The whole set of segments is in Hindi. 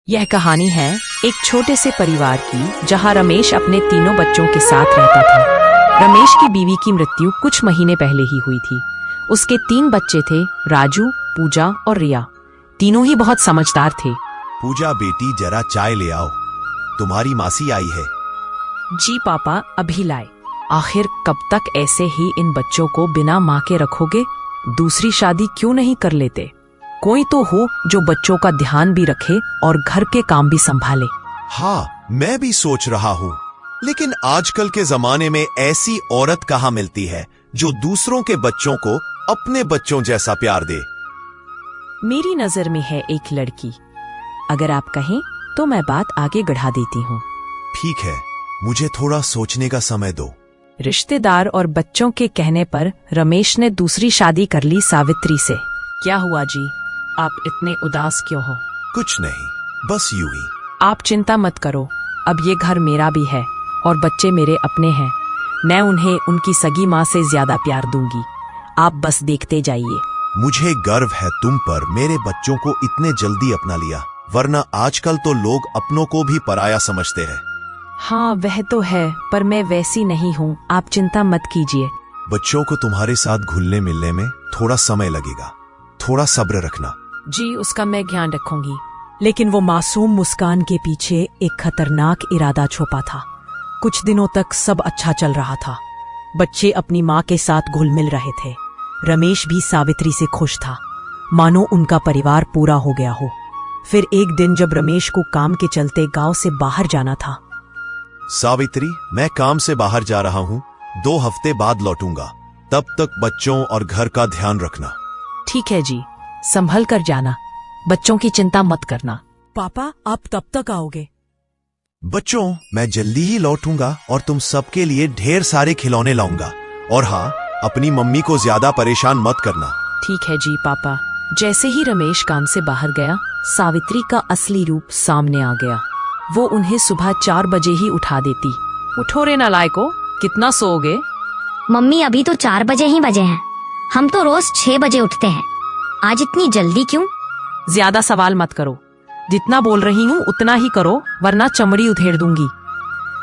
यह कहानी है एक छोटे से परिवार की जहां रमेश अपने तीनों बच्चों के साथ रहता था। रमेश की बीवी की मृत्यु कुछ महीने पहले ही हुई थी। उसके 3 बच्चे थे, राजू, पूजा और रिया। तीनों ही बहुत समझदार थे। पूजा बेटी जरा चाय ले आओ, तुम्हारी मासी आई है। जी पापा, अभी लाए। आखिर कब तक ऐसे ही इन बच्चों को बिना माँ के रखोगे? दूसरी शादी क्यों नहीं कर लेते? कोई तो हो जो बच्चों का ध्यान भी रखे और घर के काम भी संभाले। हाँ, मैं भी सोच रहा हूँ, लेकिन आजकल के जमाने में ऐसी औरत कहाँ मिलती है जो दूसरों के बच्चों को अपने बच्चों जैसा प्यार दे। मेरी नजर में है एक लड़की। अगर आप कहें तो मैं बात आगे बढ़ा देती हूँ। ठीक है, मुझे थोड़ा सोचने का समय दो। रिश्तेदार और बच्चों के कहने पर रमेश ने दूसरी शादी कर ली सावित्री से। क्या हुआ जी, आप इतने उदास क्यों हो? कुछ नहीं, बस यूं ही। आप चिंता मत करो, अब ये घर मेरा भी है और बच्चे मेरे अपने हैं। मैं उन्हें उनकी सगी माँ से ज्यादा प्यार दूंगी। आप बस देखते जाइए। मुझे गर्व है तुम पर, मेरे बच्चों को इतने जल्दी अपना लिया, वरना आजकल तो लोग अपनों को भी पराया समझते हैं। हाँ वह तो है, पर मैं वैसी नहीं हूँ, आप चिंता मत कीजिए। बच्चों को तुम्हारे साथ घुलने मिलने में थोड़ा समय लगेगा, थोड़ा सब्र रखना। जी, उसका मैं ध्यान रखूंगी। लेकिन वो मासूम मुस्कान के पीछे एक खतरनाक इरादा छुपा था। कुछ दिनों तक सब अच्छा चल रहा था। बच्चे अपनी माँ के साथ घुल मिल रहे थे। रमेश भी सावित्री से खुश था, मानो उनका परिवार पूरा हो गया हो। फिर एक दिन जब रमेश को काम के चलते गांव से बाहर जाना था। सावित्री, मैं काम से बाहर जा रहा हूँ, 2 हफ्ते बाद लौटूंगा। तब तक बच्चों और घर का ध्यान रखना। ठीक है जी, संभल कर जाना, बच्चों की चिंता मत करना। पापा, आप तब तक आओगे? बच्चों, मैं जल्दी ही लौटूंगा और तुम सबके लिए ढेर सारे खिलौने लाऊंगा। और हाँ, अपनी मम्मी को ज्यादा परेशान मत करना। ठीक है जी पापा। जैसे ही रमेश काम से बाहर गया, सावित्री का असली रूप सामने आ गया। वो उन्हें सुबह 4 बजे ही उठा देती। उठो रे नालायको, कितना सोओगे? मम्मी, अभी तो 4 बजे ही बजे हैं। हम तो रोज 6 बजे उठते हैं, आज इतनी जल्दी क्यों? ज्यादा सवाल मत करो, जितना बोल रही हूँ उतना ही करो, वरना चमड़ी उधेड़ दूंगी।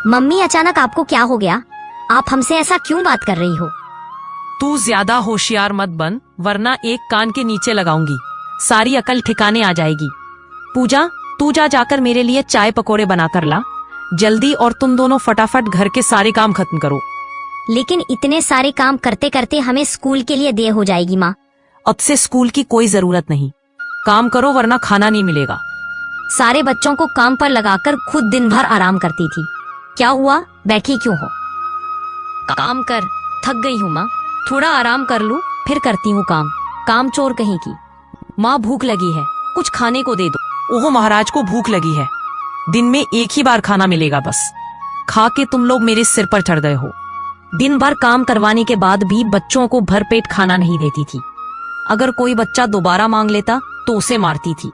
मम्मी, अचानक आपको क्या हो गया? आप हमसे ऐसा क्यों बात कर रही हो? तू ज्यादा होशियार मत बन, वरना एक कान के नीचे लगाऊंगी, सारी अकल ठिकाने आ जाएगी। पूजा, तू जाकर मेरे लिए चाय पकोड़े बना कर ला जल्दी, और तुम दोनों फटाफट घर के सारे काम खत्म करो। लेकिन इतने सारे काम करते करते हमें स्कूल के लिए देर हो जाएगी माँ। अब से स्कूल की कोई जरूरत नहीं, काम करो वरना खाना नहीं मिलेगा। सारे बच्चों को काम पर लगाकर खुद दिन भर आराम करती थी। क्या हुआ, बैठी क्यों हो? काम कर, थक गई हूँ माँ, थोड़ा आराम कर लूँ फिर करती हूँ काम। काम चोर कहीं की। माँ, भूख लगी है, कुछ खाने को दे दो। ओहो, महाराज को भूख लगी है? दिन में एक ही बार खाना मिलेगा, बस खा के तुम लोग मेरे सिर पर चढ़ गए हो। दिन भर काम करवाने के बाद भी बच्चों को भरपेट खाना नहीं देती थी। अगर कोई बच्चा दोबारा मांग लेता तो उसे मारती थी।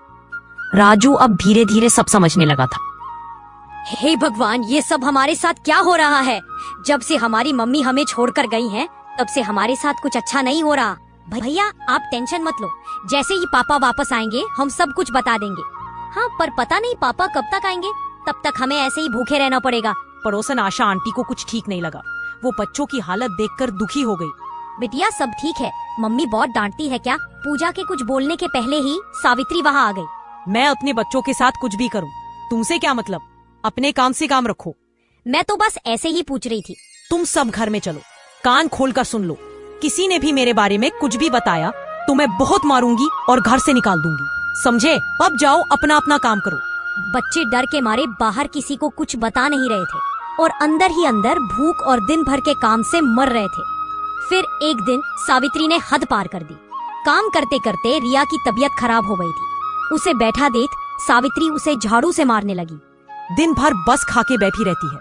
राजू अब धीरे धीरे सब समझने लगा था। हे भगवान, ये सब हमारे साथ क्या हो रहा है? जब से हमारी मम्मी हमें छोड़कर गई हैं, तब से हमारे साथ कुछ अच्छा नहीं हो रहा। भैया, आप टेंशन मत लो, जैसे ही पापा वापस आएंगे हम सब कुछ बता देंगे। हाँ, पर पता नहीं पापा कब तक आएंगे, तब तक हमें ऐसे ही भूखे रहना पड़ेगा। पड़ोसन आशा आंटी को कुछ ठीक नहीं लगा, वो बच्चों की हालत देखकर दुखी हो गई। बिटिया, सब ठीक है, मम्मी बहुत डांटती है क्या? पूजा के कुछ बोलने के पहले ही सावित्री वहाँ आ गई। मैं अपने बच्चों के साथ कुछ भी करूँ, तुमसे क्या मतलब? अपने काम से काम रखो। मैं तो बस ऐसे ही पूछ रही थी। तुम सब घर में चलो, कान खोलकर सुन लो। किसी ने भी मेरे बारे में कुछ भी बताया तो मैं बहुत मारूंगी और घर से निकाल दूंगी, समझे? अब जाओ, अपना अपना काम करो। बच्चे डर के मारे बाहर किसी को कुछ बता नहीं रहे थे और अंदर ही अंदर भूख और दिन भर के काम से मर रहे थे। फिर एक दिन सावित्री ने हद पार कर दी। काम करते करते रिया की तबीयत खराब हो गई थी। उसे बैठा देख सावित्री उसे झाड़ू से मारने लगी। दिन भर बस खा के बैठी रहती है।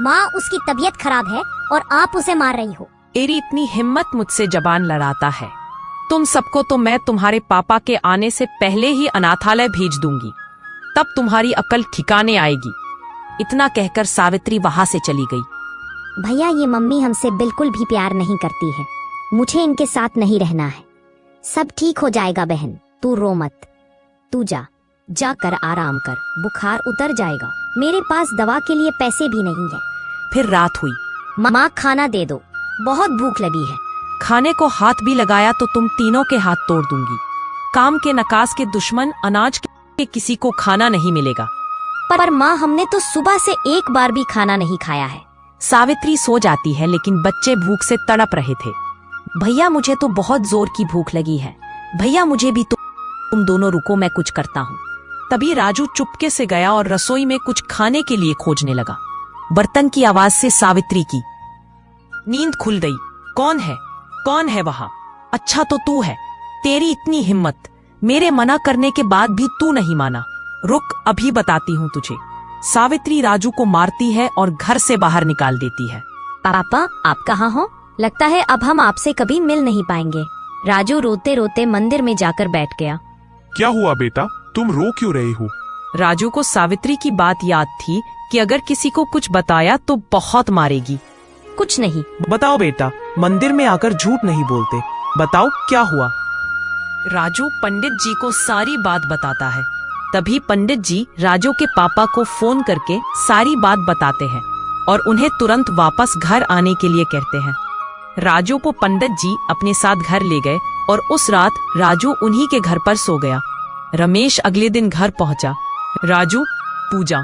माँ, उसकी तबीयत खराब है और आप उसे मार रही हो। तेरी इतनी हिम्मत मुझसे जबान लड़ाता है? तुम सबको तो मैं तुम्हारे पापा के आने से पहले ही अनाथालय भेज दूंगी, तब तुम्हारी अकल ठिकाने आएगी। इतना कहकर सावित्री वहाँ से चली गई। भैया, ये मम्मी हमसे बिल्कुल भी प्यार नहीं करती है, मुझे इनके साथ नहीं रहना है। सब ठीक हो जाएगा बहन, तू रो मत। तू जा, जाकर आराम कर, बुखार उतर जाएगा। मेरे पास दवा के लिए पैसे भी नहीं है। फिर रात हुई। माँ खाना दे दो, बहुत भूख लगी है। खाने को हाथ भी लगाया तो तुम तीनों के हाथ तोड़ दूंगी। काम के नकास के दुश्मन, अनाज के किसी को खाना नहीं मिलेगा। पर माँ हमने तो सुबह से एक बार भी खाना नहीं खाया है। सावित्री सो जाती है लेकिन बच्चे भूख से तड़प रहे थे। भैया मुझे तो बहुत जोर की भूख लगी है। भैया मुझे भी तुम दोनों रुको, मैं कुछ करता हूँ। तभी राजू चुपके से गया और रसोई में कुछ खाने के लिए खोजने लगा। बर्तन की आवाज से सावित्री की नींद खुल गई। कौन है? कौन है वहां? अच्छा तो तू है। तेरी इतनी हिम्मत, मेरे मना करने के बाद भी तू नहीं माना। रुक, अभी बताती हूँ तुझे। सावित्री राजू को मारती है और घर से बाहर निकाल देती है। पापा आप कहाँ हो? लगता है अब हम आपसे कभी मिल नहीं पाएंगे। राजू रोते रोते मंदिर में जाकर बैठ गया। क्या हुआ बेटा, तुम रो क्यों रही हो? राजू को सावित्री की बात याद थी कि अगर किसी को कुछ बताया तो बहुत मारेगी। कुछ नहीं। बताओ बेटा, मंदिर में आकर झूठ नहीं बोलते। बताओ क्या हुआ? राजू पंडित जी को सारी बात बताता है। तभी पंडित जी राजू के पापा को फोन करके सारी बात बताते हैं और उन्हें तुरंत वापस घर आने के लिए कहते हैं। राजू को पंडित जी अपने साथ घर ले गए और उस रात राजू उन्हीं के घर पर सो गया। रमेश अगले दिन घर पहुंचा। राजू, पूजा,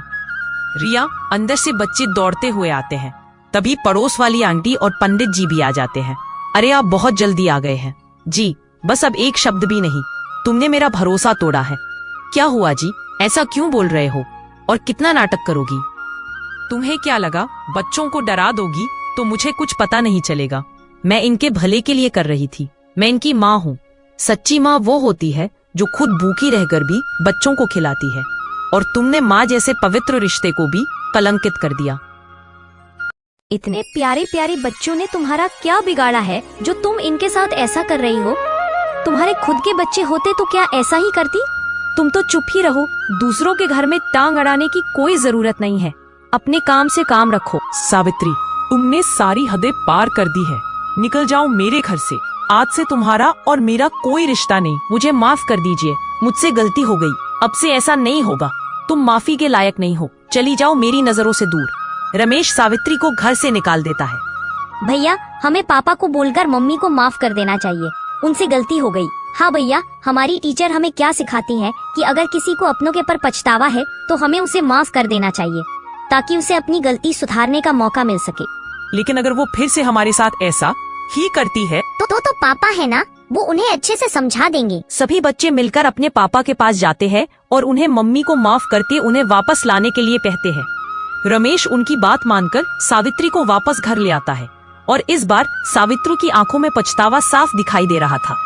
रिया, अंदर से बच्चे दौड़ते हुए आते हैं। तभी पड़ोस वाली आंटी और पंडित जी भी आ जाते हैं। अरे आप बहुत जल्दी आ गए हैं जी, बस अब एक शब्द भी नहीं। तुमने मेरा भरोसा तोड़ा है। क्या हुआ जी, ऐसा क्यों बोल रहे हो? और कितना नाटक करोगी? तुम्हें क्या लगा बच्चों को डरा दोगी तो मुझे कुछ पता नहीं चलेगा? मैं इनके भले के लिए कर रही थी। मैं इनकी माँ हूँ। सच्ची माँ वो होती है जो खुद भूखी रहकर भी बच्चों को खिलाती है, और तुमने माँ जैसे पवित्र रिश्ते को भी कलंकित कर दिया। इतने प्यारे प्यारे बच्चों ने तुम्हारा क्या बिगाड़ा है जो तुम इनके साथ ऐसा कर रही हो? तुम्हारे खुद के बच्चे होते तो क्या ऐसा ही करती? तुम तो चुप ही रहो। दूसरों के घर में टांग अड़ाने की कोई जरूरत नहीं है। अपने काम से काम रखो। सावित्री, तुमने सारी हदें पार कर दी है। निकल जाओ मेरे घर से। आज से तुम्हारा और मेरा कोई रिश्ता नहीं। मुझे माफ कर दीजिए, मुझसे गलती हो गई। अब से ऐसा नहीं होगा। तुम माफी के लायक नहीं हो। चली जाओ मेरी नजरों से दूर। रमेश सावित्री को घर से निकाल देता है। भैया हमें पापा को बोलकर मम्मी को माफ कर देना चाहिए। उनसे गलती हो गई। हाँ भैया, हमारी टीचर हमें क्या सिखाती है कि अगर किसी को अपनों के ऊपर पछतावा है तो हमें उसे माफ कर देना चाहिए, ताकि उसे अपनी गलती सुधारने का मौका मिल सके। लेकिन अगर वो फिर से हमारे साथ ऐसा ही करती है तो पापा है ना, वो उन्हें अच्छे से समझा देंगे। सभी बच्चे मिलकर अपने पापा के पास जाते हैं और उन्हें मम्मी को माफ करके उन्हें वापस लाने के लिए कहते हैं। रमेश उनकी बात मानकर सावित्री को वापस घर ले आता है और इस बार सावित्री की आंखों में पछतावा साफ दिखाई दे रहा था।